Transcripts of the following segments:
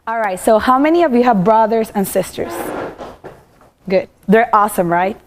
All right, so how many of you have brothers and sisters? Good. They're awesome, right?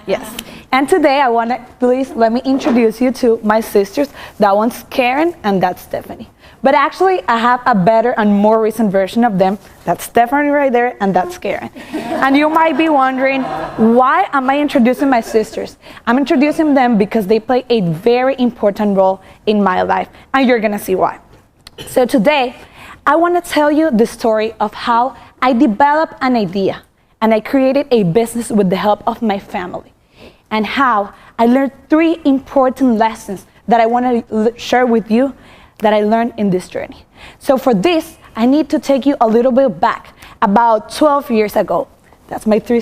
Yes. And today I want to, please let me introduce you to my sisters. That one's Karen and that's Stephanie. But actually I have a better and more recent version of them. That's Stephanie right there and that's Karen. And you might be wondering, why am I introducing my sisters? I'm introducing them because they play a very important role in my life. And you're going to see why. So today, I want to tell you the story of how I developed an idea and I created a business with the help of my family, and how I learned 3 important lessons that I want to share with you that I learned in this journey. So for this, I need to take you a little bit back, about 12 years ago. That's my 2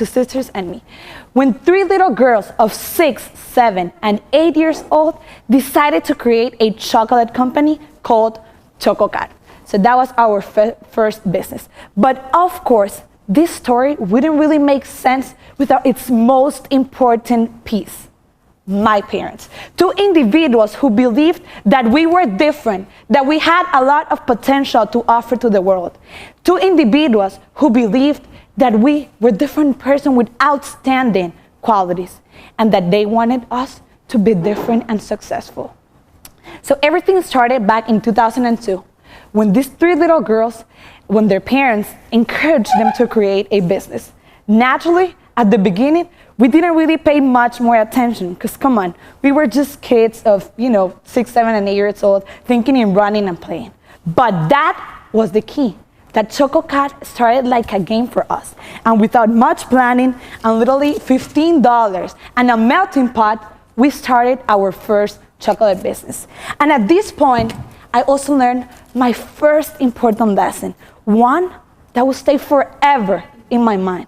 sisters and me. When 3 little girls of 6, 7, and 8 years old decided to create a chocolate company called Chococat. So that was our first business. But of course, this story wouldn't really make sense without its most important piece, my parents. 2 individuals who believed that we were different, that we had a lot of potential to offer to the world. 2 individuals who believed that we were different person with outstanding qualities, and that they wanted us to be different and successful. So everything started back in 2002, when these 3 little girls, when their parents encouraged them to create a business. Naturally, at the beginning, we didn't really pay much more attention, because come on, we were just kids of, 6, 7, and 8 years old, thinking in running and playing. But that was the key, that Chococat started like a game for us. And without much planning, and literally $15 and a melting pot, we started our first chocolate business. And at this point, I also learned my first important lesson, one that will stay forever in my mind.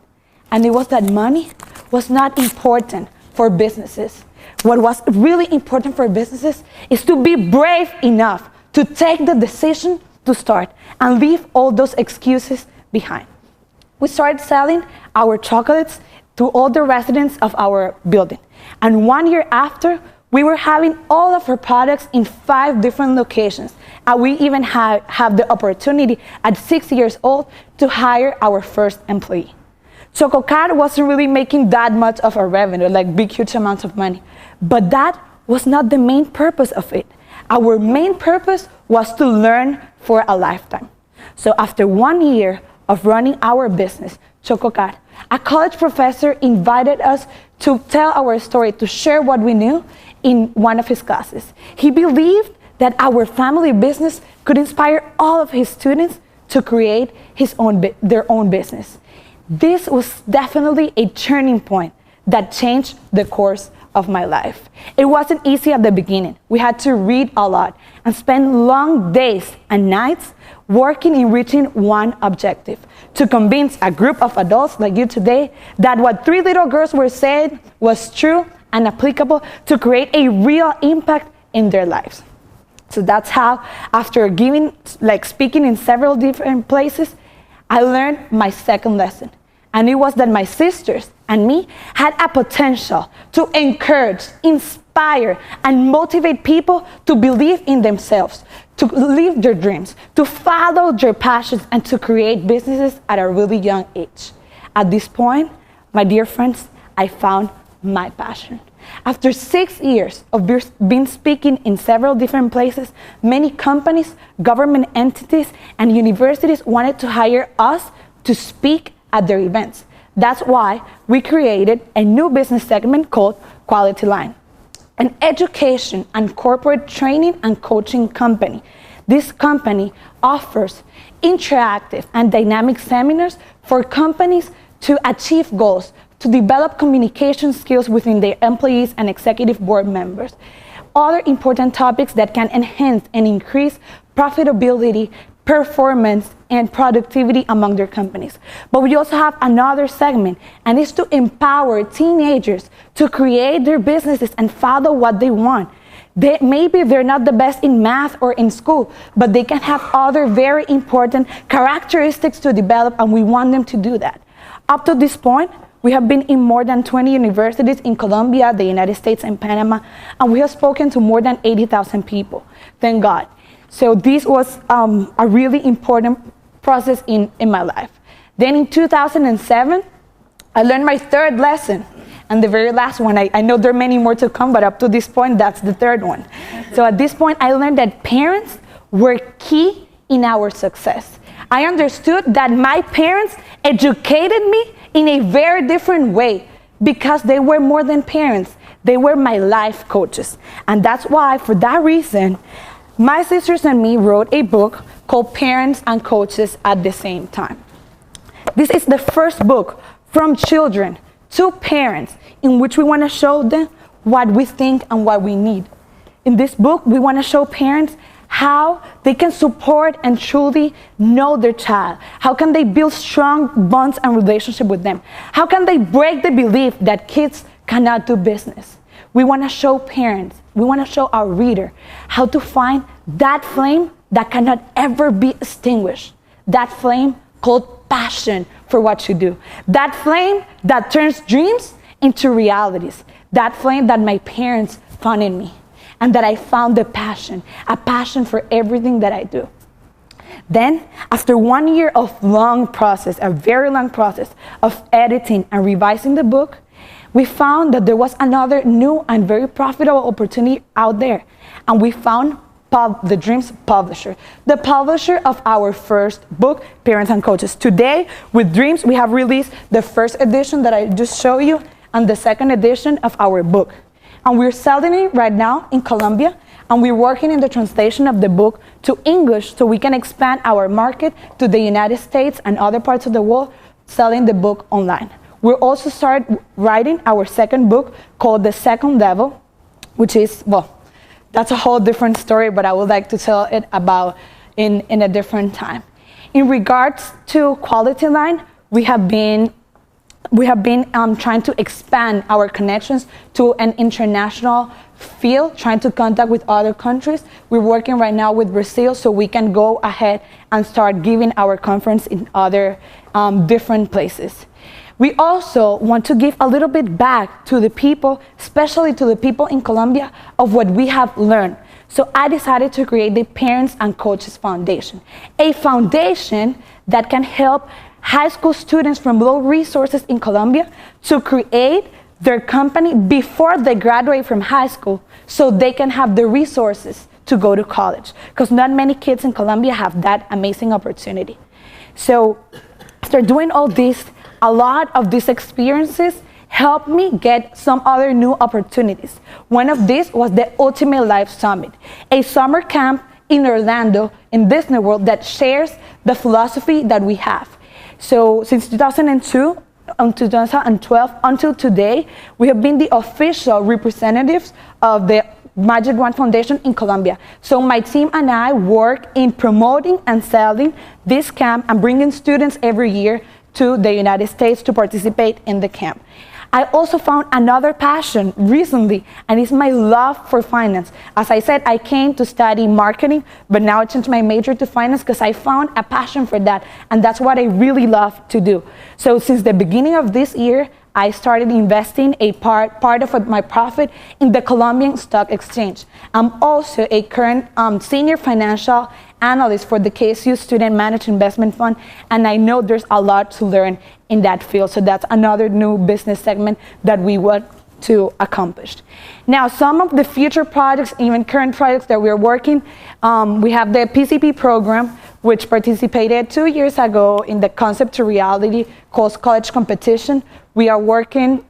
And it was that money was not important for businesses. What was really important for businesses is to be brave enough to take the decision to start and leave all those excuses behind. We started selling our chocolates to all the residents of our building. And 1 year after, we were having all of our products in 5 different locations. And we even have the opportunity at 6 years old to hire our first employee. Chococat wasn't really making that much of a revenue, like big, huge amounts of money. But that was not the main purpose of it. Our main purpose was to learn for a lifetime. So after 1 year of running our business, Chococat, a college professor invited us to tell our story, to share what we knew in one of his classes. He believed that our family business could inspire all of his students to create their own business. This was definitely a turning point that changed the course of my life. It wasn't easy at the beginning. We had to read a lot and spend long days and nights working in reaching one objective, to convince a group of adults like you today that what 3 little girls were saying was true and applicable to create a real impact in their lives. So that's how, after speaking in several different places, I learned my second lesson. And it was that my sisters and me had a potential to encourage, inspire, and motivate people to believe in themselves, to live their dreams, to follow their passions, and to create businesses at a really young age. At this point, my dear friends, I found my passion. After 6 years of being speaking in several different places, many companies, government entities, and universities wanted to hire us to speak at their events. That's why we created a new business segment called Quality Line, an education and corporate training and coaching company. This company offers interactive and dynamic seminars for companies to achieve goals, to develop communication skills within their employees and executive board members. Other important topics that can enhance and increase profitability, performance, and productivity among their companies. But we also have another segment, and it's to empower teenagers to create their businesses and follow what they want. Maybe they're not the best in math or in school, but they can have other very important characteristics to develop, and we want them to do that. Up to this point, we have been in more than 20 universities in Colombia, the United States, and Panama, and we have spoken to more than 80,000 people. Thank God. So this was a really important process in my life. Then in 2007, I learned my third lesson. And the very last one, I know there are many more to come, but up to this point, that's the third one. So at this point, I learned that parents were key in our success. I understood that my parents educated me in a very different way because they were more than parents. They were my life coaches. And that's why, for that reason, my sisters and me wrote a book called Parents and Coaches at the Same Time. This is the first book from children to parents in which we want to show them what we think and what we need. In this book, we want to show parents how they can support and truly know their child. How can they build strong bonds and relationship with them? How can they break the belief that kids cannot do business? We want to show parents, we want to show our reader how to find that flame that cannot ever be extinguished. That flame called passion for what you do. That flame that turns dreams into realities. That flame that my parents found in me. And that I found a passion for everything that I do. Then, after 1 year of long process, a very long process of editing and revising the book, we found that there was another new and very profitable opportunity out there. And we found the Dreams publisher, the publisher of our first book, Parents and Coaches. Today, with Dreams, we have released the first edition that I just showed you and the second edition of our book. And we're selling it right now in Colombia, and we're working in the translation of the book to English so we can expand our market to the United States and other parts of the world, selling the book online. We'll also start writing our second book called The Second Level, which is, well, that's a whole different story, but I would like to tell it about in a different time. In regards to Quality Line, we have been trying to expand our connections to an international field, trying to contact with other countries. We're working right now with Brazil so we can go ahead and start giving our conference in other different places. We also want to give a little bit back to the people, especially to the people in Colombia, of what we have learned. So I decided to create the Parents and Coaches Foundation, a foundation that can help high school students from low resources in Colombia to create their company before they graduate from high school so they can have the resources to go to college, because not many kids in Colombia have that amazing opportunity. So after doing all this, a lot of these experiences helped me get some other new opportunities. One of these was the Ultimate Life Summit, a summer camp in Orlando in Disney World that shares the philosophy that we have. So since 2002, 2012 until today, we have been the official representatives of the Magic Wand Foundation in Colombia. So my team and I work in promoting and selling this camp and bringing students every year to the United States to participate in the camp. I also found another passion recently, and it's my love for finance. As I said, I came to study marketing, but now I changed my major to finance because I found a passion for that, and that's what I really love to do. So since the beginning of this year, I started investing a part of my profit in the Colombian Stock Exchange. I'm also a current senior financial analyst for the KSU Student Managed Investment Fund, and I know there's a lot to learn in that field. So that's another new business segment that we want to accomplish. Now, some of the future projects, even current projects that we're working, we have the PCP program, which participated 2 years ago in the Concept to Reality Coast College Competition. We are working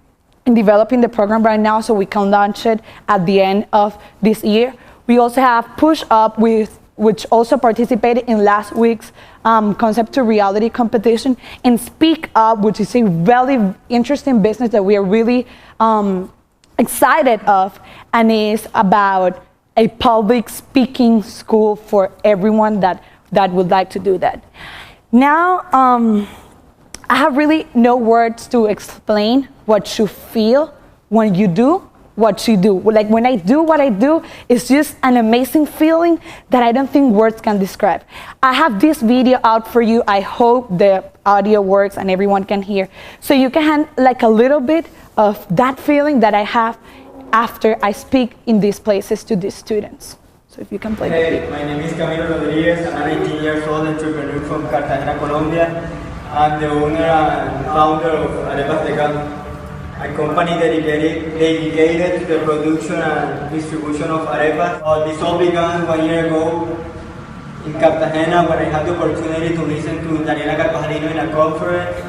in developing the program right now so we can launch it at the end of this year. We also have Push Up, which also participated in last week's Concept to Reality competition, and Speak Up, which is a really interesting business that we are really excited of, and is about a public speaking school for everyone that would like to do that. Now, I have really no words to explain what you feel when you do what you do. Like when I do what I do, it's just an amazing feeling that I don't think words can describe. I have this video out for you. I hope the audio works and everyone can hear. So you can have like a little bit of that feeling that I have after I speak in these places to these students. So if you can play. Hey, my name is Camilo Rodriguez. I'm a 19 years old entrepreneur from Cartagena, Colombia. I'm the owner and founder of Arepas de Cal, a company dedicated to the production and distribution of arepas. This all began 1 year ago in Cartagena when I had the opportunity to listen to Daniela Carvajalino in a conference.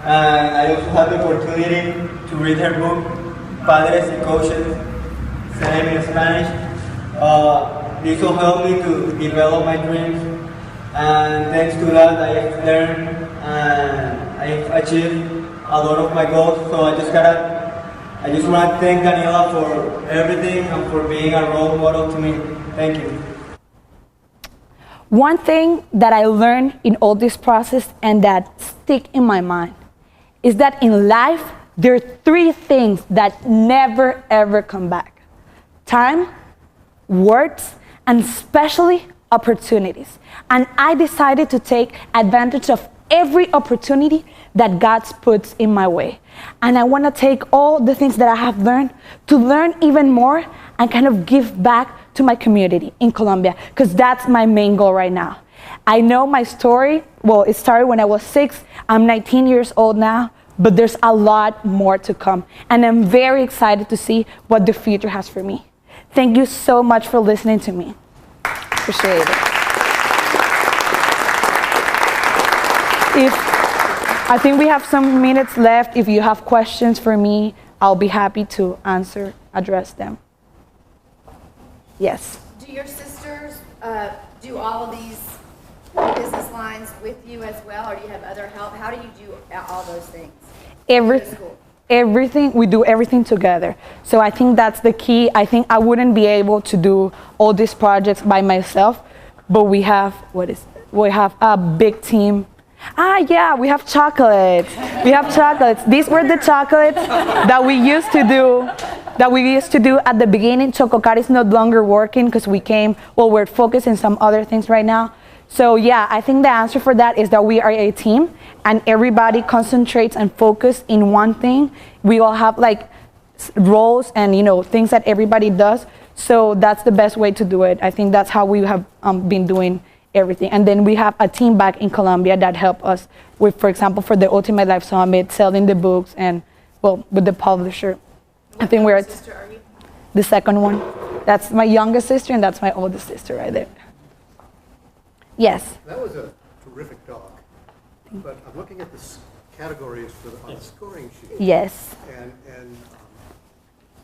I also had the opportunity to read her book, Padres y Coaches, it's the name in Spanish. This will help me to develop my dreams, and thanks to that I have learned and I've achieved a lot of my goals. So I just want to thank Daniela for everything and for being a role model to me. Thank you. One thing that I learned in all this process and that stick in my mind is that in life, there are 3 things that never ever come back: time, words, and especially opportunities. And I decided to take advantage of every opportunity that God puts in my way. And I want to take all the things that I have learned to learn even more and kind of give back to my community in Colombia, because that's my main goal right now. I know my story, well, it started when I was 6. I'm 19 years old now, but there's a lot more to come. And I'm very excited to see what the future has for me. Thank you so much for listening to me. Appreciate it. I think we have some minutes left. If you have questions for me, I'll be happy to address them. Yes. Do your sisters do all of these business lines with you as well, or do you have other help? How do you do all those things? Everything, we do everything together. So I think that's the key. I think I wouldn't be able to do all these projects by myself, but we have a big team. Yeah, we have chocolates. These were the chocolates that we used to do at the beginning. Chococar is no longer working because we're focused on some other things right now. So yeah, I think the answer for that is that we are a team and everybody concentrates and focus in one thing. We all have like roles and things that everybody does. So that's the best way to do it. I think that's how we have been doing everything. And then we have a team back in Colombia that help us with, for example, for the Ultimate Life Summit, selling the books and with the publisher. I think we're sister are you? The second one. That's my youngest sister and that's my oldest sister right there. Yes. That was a terrific talk, but I'm looking at the categories on the scoring sheet. Yes. And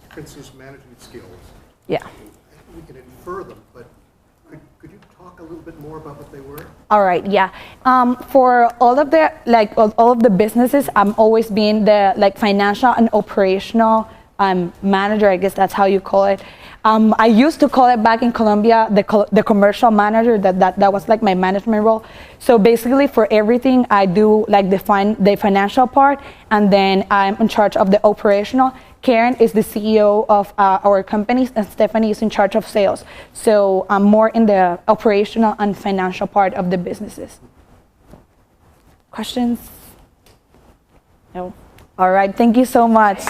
Prince's management skills. Yeah. We can infer them, but could you talk a little bit more about what they were? All right. Yeah. For all of the businesses, I'm always being the financial and operational manager. I guess that's how you call it. I used to call it back in Colombia the commercial manager. That was like my management role. So basically, for everything, I do like the financial part, and then I'm in charge of the operational. Karen is the CEO of our companies, and Stephanie is in charge of sales. So I'm more in the operational and financial part of the businesses. Questions? No. All right. Thank you so much.